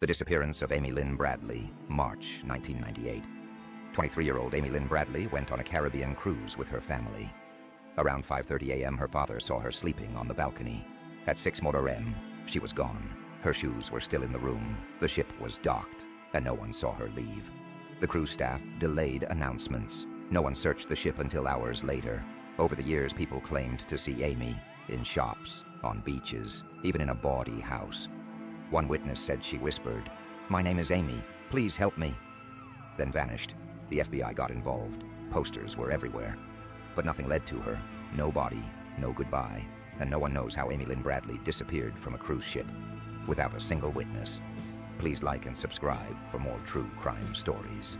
The disappearance of Amy Lynn Bradley, March 1998. 23-year-old Amy Lynn Bradley went on a Caribbean cruise with her family. Around 5:30 a.m., her father saw her sleeping on the balcony. At 6 m, she was gone. Her shoes were still in the room. The ship was docked, and no one saw her leave. The cruise staff delayed announcements. No one searched the ship until hours later. Over the years, people claimed to see Amy in shops, on beaches, even in a bawdy house. One witness said she whispered, "My name is Amy, please help me," then vanished. The FBI got involved. Posters were everywhere. But nothing led to her. No body, no goodbye, and no one knows how Amy Lynn Bradley disappeared from a cruise ship without a single witness. Please like and subscribe for more true crime stories.